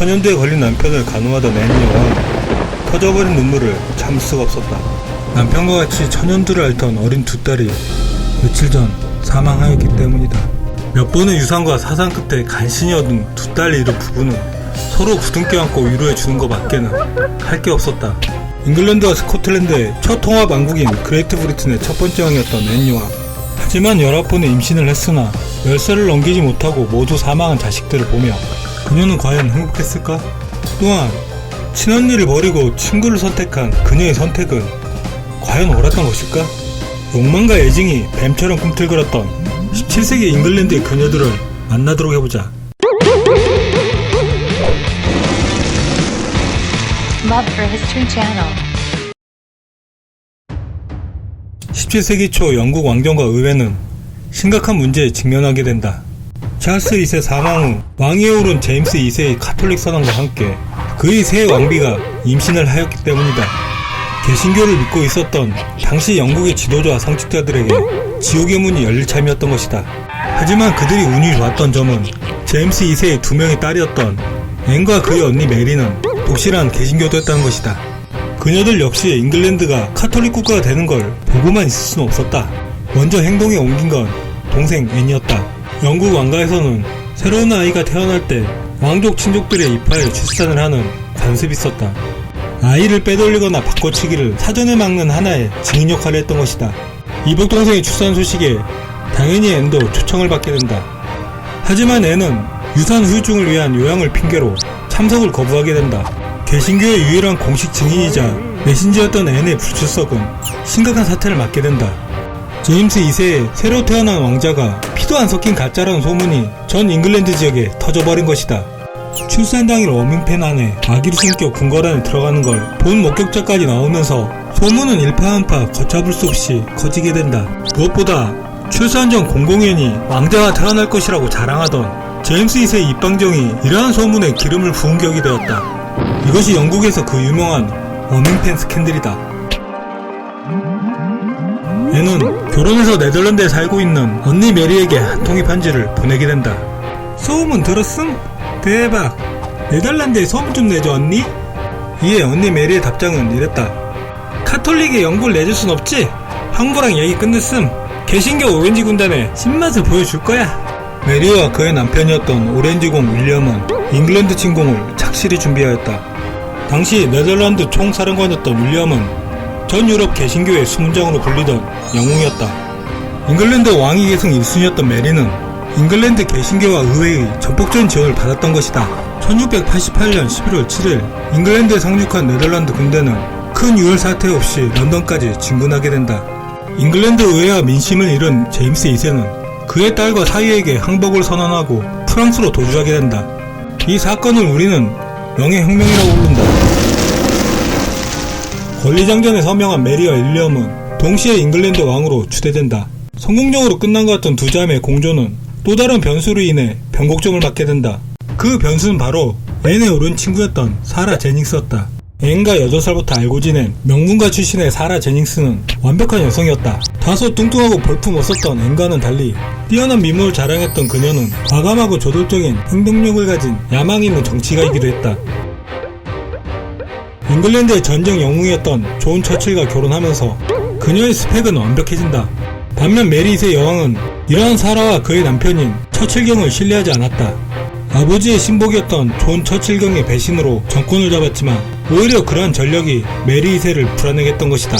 천연두에 걸린 남편을 간호하던 앤 여왕은 터져버린 눈물을 참을 수가 없었다. 남편과 같이 천연두를 앓던 어린 두 딸이 며칠 전 사망하였기 때문이다. 몇 번의 유산과 사상 끝에 간신히 얻은 두 딸을 잃은 부부는 서로 부둥켜 안고 위로해주는 것밖에는 할 게 없었다. 잉글랜드와 스코틀랜드의 첫 통합 왕국인 그레이트 브리튼의 첫 번째 왕이었던 앤 여왕. 하지만 19번의 임신을 했으나 10살을 넘기지 못하고 모두 사망한 자식들을 보며 그녀는 과연 행복했을까? 또한 친언니를 버리고 친구를 선택한 그녀의 선택은 과연 옳았던 것일까? 욕망과 애증이 뱀처럼 꿈틀거렸던 17세기 잉글랜드의 그녀들을 만나도록 해보자. Love for History Channel. 17세기 초 영국 왕정과 의회는 심각한 문제에 직면하게 된다. 찰스 2세 사망 후 왕위에 오른 제임스 2세의 카톨릭 선언과 함께 그의 새 왕비가 임신을 하였기 때문이다. 개신교를 믿고 있었던 당시 영국의 지도자와 성직자들에게 지옥의 문이 열릴 참이었던 것이다. 하지만 그들이 운이 좋았던 점은 제임스 2세의 두 명의 딸이었던 앤과 그의 언니 메리는 독실한 개신교도였다는 것이다. 그녀들 역시 잉글랜드가 카톨릭 국가가 되는 걸 보고만 있을 수는 없었다. 먼저 행동에 옮긴 건 동생 앤이었다. 영국 왕가에서는 새로운 아이가 태어날 때 왕족 친족들의 입하에 출산을 하는 관습이 있었다. 아이를 빼돌리거나 바꿔치기를 사전에 막는 하나의 증인 역할을 했던 것이다. 이복 동생의 출산 소식에 당연히 앤도 초청을 받게 된다. 하지만 앤은 유산 후유증을 위한 요양을 핑계로 참석을 거부하게 된다. 개신교의 유일한 공식 증인이자 메신저였던 앤의 불출석은 심각한 사태를 맞게 된다. 제임스 2세의 새로 태어난 왕자가 피도 안 섞인 가짜라는 소문이 전 잉글랜드 지역에 터져버린 것이다. 출산 당일 워밍팬 안에 아기를 숨겨 궁궐 안에 들어가는 걸 본 목격자까지 나오면서 소문은 일파만파 걷잡을 수 없이 커지게 된다. 무엇보다 출산 전 공공연히 왕자가 태어날 것이라고 자랑하던 제임스 2세의 입방정이 이러한 소문에 기름을 부은 격이 되었다. 이것이 영국에서 그 유명한 워밍팬 스캔들이다. 앤은 결혼해서 네덜란드에 살고 있는 언니 메리에게 한 통의 편지를 보내게 된다. 소문 들었음? 대박! 네덜란드에 소문 좀 내줘 언니? 이에 언니 메리의 답장은 이랬다. 카톨릭에 영국을 내줄 순 없지? 황보랑 얘기 끝냈음. 개신교 오렌지 군단에 신맛을 보여줄 거야. 메리와 그의 남편이었던 오렌지공 윌리엄은 잉글랜드 침공을 착실히 준비하였다. 당시 네덜란드 총사령관이었던 윌리엄은 전 유럽 개신교의 수문장으로 불리던 영웅이었다. 잉글랜드 왕위 계승 1순위였던 메리는 잉글랜드 개신교와 의회의 전폭적인 지원을 받았던 것이다. 1688년 11월 7일 잉글랜드에 상륙한 네덜란드 군대는 큰 유혈 사태 없이 런던까지 진군하게 된다. 잉글랜드 의회와 민심을 잃은 제임스 2세는 그의 딸과 사위에게 항복을 선언하고 프랑스로 도주하게 된다. 이 사건을 우리는 명예혁명이라고 부른다. 권리장전에 서명한 메리와 윌리엄은 동시에 잉글랜드 왕으로 추대된다. 성공적으로 끝난 것 같던 두 자매의 공조는 또 다른 변수로 인해 변곡점을 맞게 된다. 그 변수는 바로 앤의 오랜 친구였던 사라 제닝스였다. 앤과 8살부터 알고 지낸 명문가 출신의 사라 제닝스는 완벽한 여성이었다. 다소 뚱뚱하고 볼품 없었던 앤과는 달리 뛰어난 미모를 자랑했던 그녀는 과감하고 저돌적인 행동력을 가진 야망 있는 정치가이기도 했다. 잉글랜드의 전쟁 영웅이었던 존 처칠과 결혼하면서 그녀의 스펙은 완벽해진다. 반면 메리 2세 여왕은 이러한 사라와 그의 남편인 처칠경을 신뢰하지 않았다. 아버지의 신복이었던 존 처칠경의 배신으로 정권을 잡았지만 오히려 그러한 전력이 메리 2세를 불안하게 했던 것이다.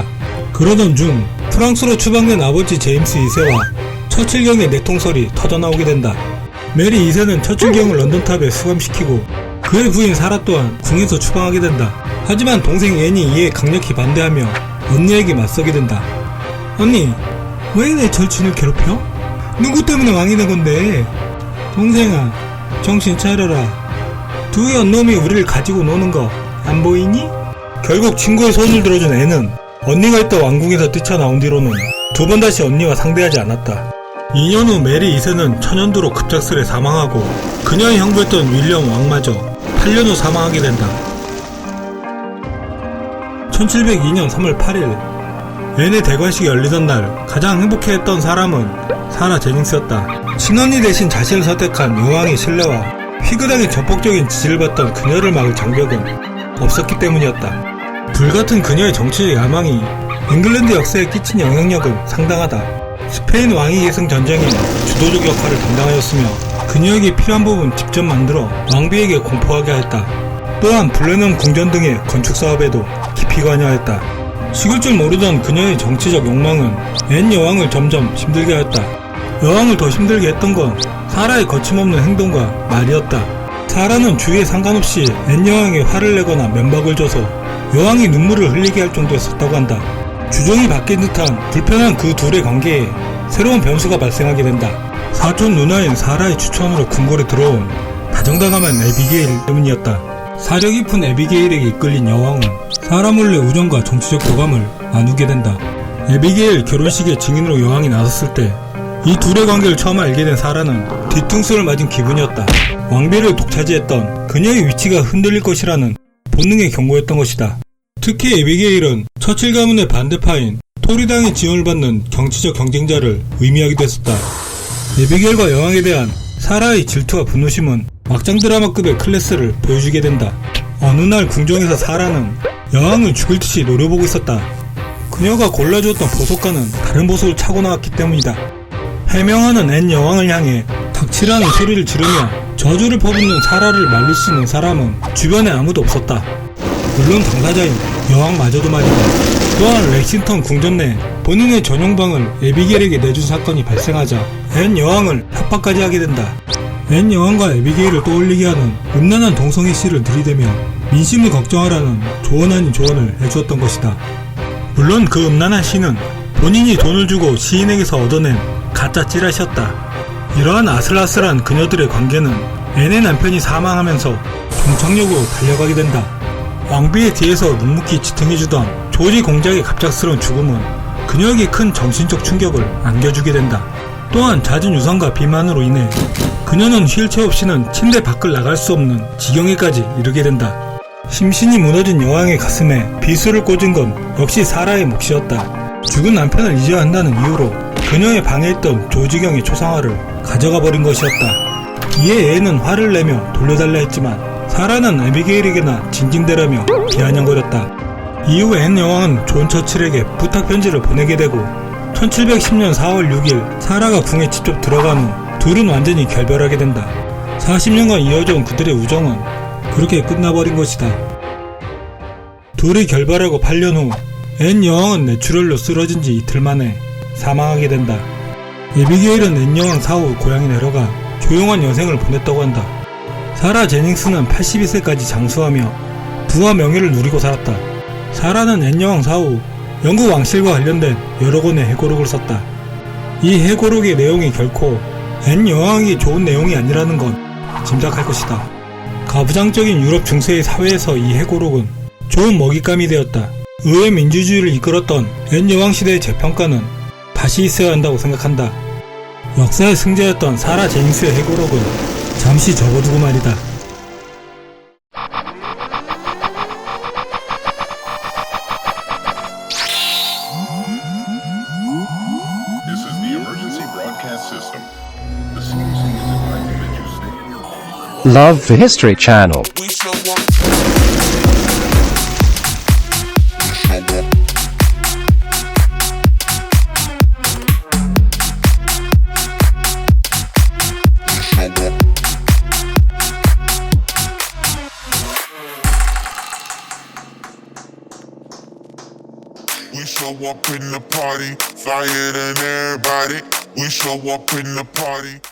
그러던 중 프랑스로 추방된 아버지 제임스 2세와 처칠경의 내통설이 터져나오게 된다. 메리 2세는 처칠경을 런던탑에 수감시키고 그의 부인 사라 또한 궁에서 추방하게 된다. 하지만 동생 앤이 이에 강력히 반대하며 언니에게 맞서게 된다. 언니, 왜 내 절친을 괴롭혀? 누구 때문에 왕이 된 건데? 동생아, 정신 차려라. 두 연놈이 우리를 가지고 노는 거 안 보이니? 결국 친구의 손을 들어준 앤은 언니가 있던 왕궁에서 뛰쳐나온 뒤로는 두 번 다시 언니와 상대하지 않았다. 2년 후 메리 2세는 천연두로 급작스레 사망하고 그녀의 형부였던 윌리엄 왕마저 8년 후 사망하게 된다. 1702년 3월 8일 앤의 대관식이 열리던 날 가장 행복해했던 사람은 사라 제닝스였다. 친언니 대신 자신을 선택한 여왕의 신뢰와 희그당의 전폭적인 지지를 받던 그녀를 막을 장벽은 없었기 때문이었다. 불같은 그녀의 정치적 야망이 잉글랜드 역사에 끼친 영향력은 상당하다. 스페인 왕위 계승 전쟁의 주도적 역할을 담당하였으며 그녀에게 필요한 부분 직접 만들어 왕비에게 공포하게 하였다. 또한 블레넘 궁전 등의 건축 사업에도 깊이 관여하였다. 식을 줄 모르던 그녀의 정치적 욕망은 앤 여왕을 점점 힘들게 하였다. 여왕을 더 힘들게 했던 건 사라의 거침없는 행동과 말이었다. 사라는 주위에 상관없이 앤 여왕에게 화를 내거나 면박을 줘서 여왕이 눈물을 흘리게 할 정도였었다고 한다. 주종이 바뀐 듯한 불편한 그 둘의 관계에 새로운 변수가 발생하게 된다. 사촌 누나인 사라의 추천으로 궁궐에 들어온 다정다감한 에비게일 때문이었다. 사려 깊은 에비게일에게 이끌린 여왕은 사라 몰래 우정과 정치적 교감을 나누게 된다. 에비게일 결혼식의 증인으로 여왕이 나섰을 때 이 둘의 관계를 처음 알게 된 사라는 뒤통수를 맞은 기분이었다. 왕비를 독차지했던 그녀의 위치가 흔들릴 것이라는 본능의 경고였던 것이다. 특히 에비게일은 처칠 가문의 반대파인 토리당의 지원을 받는 정치적 경쟁자를 의미하기도 했었다. 에비게일과 여왕에 대한 사라의 질투와 분노심은 막장 드라마급의 클래스를 보여주게 된다. 어느 날 궁정에서 사라는 여왕을 죽일 듯이 노려보고 있었다. 그녀가 골라주었던 보석과는 다른 보석을 차고 나왔기 때문이다. 해명하는 앤 여왕을 향해 닥치라는 소리를 지르며 저주를 퍼붓는 사라를 말릴 수 있는 사람은 주변에 아무도 없었다. 물론 당사자인 여왕마저도 말이다. 또한 렉싱턴 궁전 내 본인의 전용방을 에비게일에게 내준 사건이 발생하자 앤 여왕을 협박까지 하게 된다. 앤 여왕과 에비게일을 떠올리게 하는 음란한 동성애 시를 들이대며 민심을 걱정하라는 조언 아닌 조언을 해주었던 것이다. 물론 그 음란한 시는 본인이 돈을 주고 시인에게서 얻어낸 가짜 찌라시였다. 이러한 아슬아슬한 그녀들의 관계는 앤의 남편이 사망하면서 종착역으로 달려가게 된다. 왕비의 뒤에서 묵묵히 지탱해주던 조지 공작의 갑작스러운 죽음은 그녀에게 큰 정신적 충격을 안겨주게 된다. 또한 잦은 유산과 비만으로 인해 그녀는 휠체어 없이는 침대 밖을 나갈 수 없는 지경에까지 이르게 된다. 심신이 무너진 여왕의 가슴에 비수를 꽂은 건 역시 사라의 몫이었다. 죽은 남편을 잊어야 한다는 이유로 그녀의 방에 있던 조지경의 초상화를 가져가 버린 것이었다. 이에 애는 화를 내며 돌려달라 했지만 사라는 에비게일에게나 징징대라며 비아냥거렸다. 이후 앤 여왕은 존 처칠에게 부탁 편지를 보내게 되고 1710년 4월 6일 사라가 궁에 직접 들어간 후 둘은 완전히 결별하게 된다. 40년간 이어져온 그들의 우정은 그렇게 끝나버린 것이다. 둘이 결별하고 8년 후 앤 여왕은 뇌출혈로 쓰러진 지 이틀 만에 사망하게 된다. 에비게일은 앤 여왕 사후 고향에 내려가 조용한 여생을 보냈다고 한다. 사라 제닝스는 82세까지 장수하며 부와 명예를 누리고 살았다. 사라는 앤 여왕 사후 영국 왕실과 관련된 여러 권의 해고록을 썼다. 이 해고록의 내용이 결코 앤 여왕이 좋은 내용이 아니라는 건 짐작할 것이다. 가부장적인 유럽 중세의 사회에서 이 해고록은 좋은 먹잇감이 되었다. 의회 민주주의를 이끌었던 앤 여왕 시대의 재평가는 다시 있어야 한다고 생각한다. 역사의 승자였던 사라 제닝스의 해고록은 잠시 접어두고 말이다. This is the emergency broadcast system. The solution is advising that you stay in your home. Love the History Channel. We shall walk. We show up in the party, fire than everybody. We show up in the party.